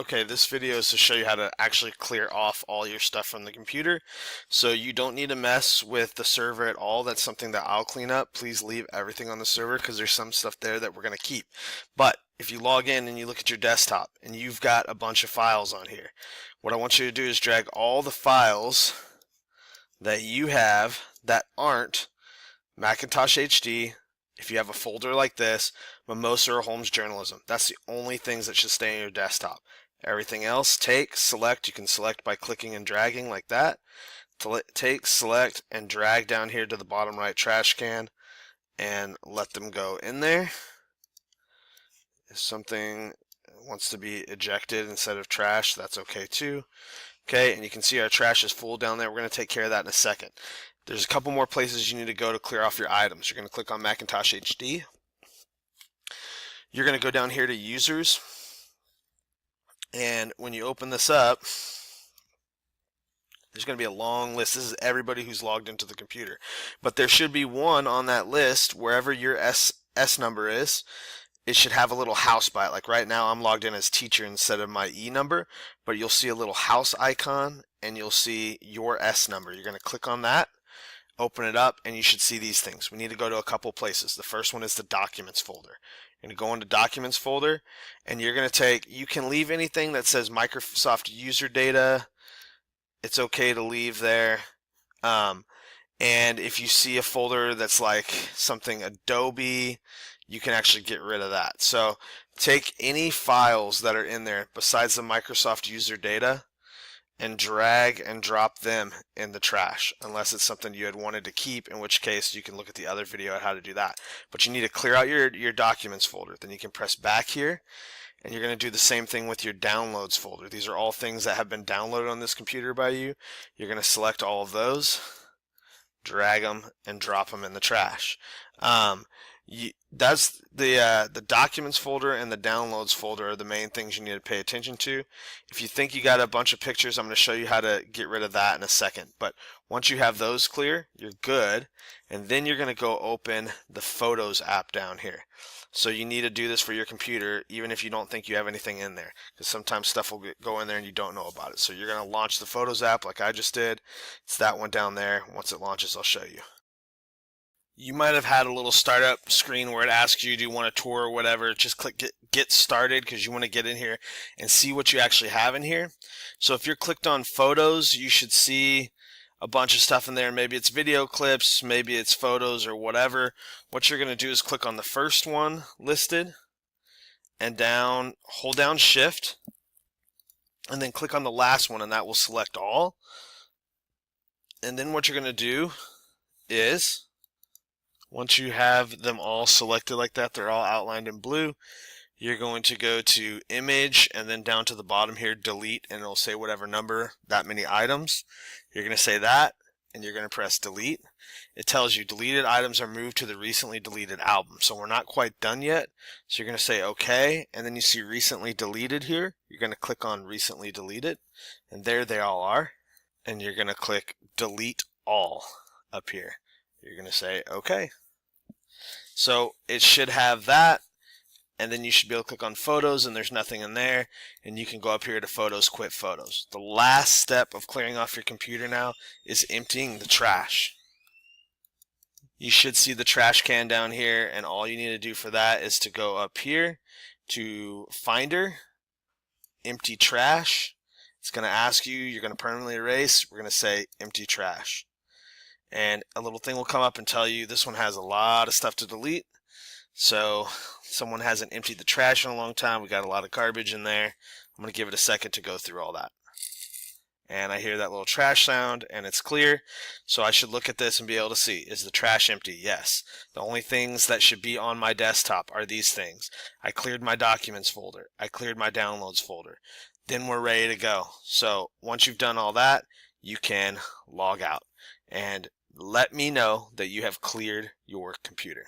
Okay, this video is to show you how to actually clear off all your stuff from the computer. So you don't need to mess with the server at all. That's something that I'll clean up. Please leave everything on the server because there's some stuff there that we're going to keep. But if you log in and you look at your desktop and you've got a bunch of files on here, what I want you to do is drag all the files that you have that aren't Macintosh HD. If you have a folder like this, Mimosa or Holmes Journalism, that's the only things that should stay on your desktop. Everything else, take, select. You can select by clicking and dragging like that. Take, select, and drag down here to the bottom right trash can and let them go in there. If something wants to be ejected instead of trash, that's okay too. Okay, and you can see our trash is full down there. We're going to take care of that in a second. There's a couple more places you need to go to clear off your items. You're going to click on Macintosh HD. You're going to go down here to Users. And when you open this up, there's going to be a long list. This is everybody who's logged into the computer. But there should be one on that list, wherever your S number is. It should have a little house by it. Like right now I'm logged in as teacher instead of my E number, but you'll see a little house icon and you'll see your S number. You're going to click on that, open it up, and you should see these things. We need to go to a couple places. The first one is the Documents folder. You're going to go into Documents folder, and you're going to take, you can leave anything that says Microsoft user data. It's okay to leave there. And if you see a folder that's like something Adobe, you can actually get rid of that. So take any files that are in there besides the Microsoft user data and drag and drop them in the trash, unless it's something you had wanted to keep, in which case you can look at the other video on how to do that. But you need to clear out your Documents folder. Then you can press back here, and you're going to do the same thing with your Downloads folder. These are all things that have been downloaded on this computer by you. You're going to select all of those, drag them, and drop them in the trash. That's the Documents folder and the Downloads folder are the main things you need to pay attention to. If you think you got a bunch of pictures, I'm going to show you how to get rid of that in a second. But once you have those clear, you're good. And then you're going to go open the Photos app down here. So you need to do this for your computer, even if you don't think you have anything in there, because sometimes stuff will go in there and you don't know about it. So you're going to launch the Photos app like I just did. It's that one down there. Once it launches, I'll show you. You might have had a little startup screen where it asks you, do you want a tour or whatever. Just click get started because you want to get in here and see what you actually have in here. So if you're clicked on Photos, you should see a bunch of stuff in there. Maybe it's video clips, maybe it's photos or whatever. What you're going to do is click on the first one listed and hold down Shift, and then click on the last one, and that will select all. And then what you're going to do is, once you have them all selected like that, they're all outlined in blue, you're going to go to Image and then down to the bottom here, Delete, and it'll say whatever number, that many items. You're going to say that, and you're going to press Delete. It tells you deleted items are moved to the recently deleted album. So we're not quite done yet. So you're going to say OK, and then you see Recently Deleted here. You're going to click on Recently Deleted, and there they all are. And you're going to click Delete All up here. You're going to say OK. So it should have that, and then you should be able to click on Photos, and there's nothing in there, and you can go up here to Photos, Quit Photos. The last step of clearing off your computer now is emptying the trash. You should see the trash can down here, and all you need to do for that is to go up here to Finder, Empty Trash. It's going to ask you, you're going to permanently erase. We're going to say Empty Trash. And a little thing will come up and tell you this one has a lot of stuff to delete. So someone hasn't emptied the trash in a long time. We got a lot of garbage in there. I'm going to give it a second to go through all that. And I hear that little trash sound, and it's clear. So I should look at this and be able to see, is the trash empty? Yes. The only things that should be on my desktop are these things. I cleared my Documents folder. I cleared my Downloads folder. Then we're ready to go. So once you've done all that, you can log out and let me know that you have cleared your computer.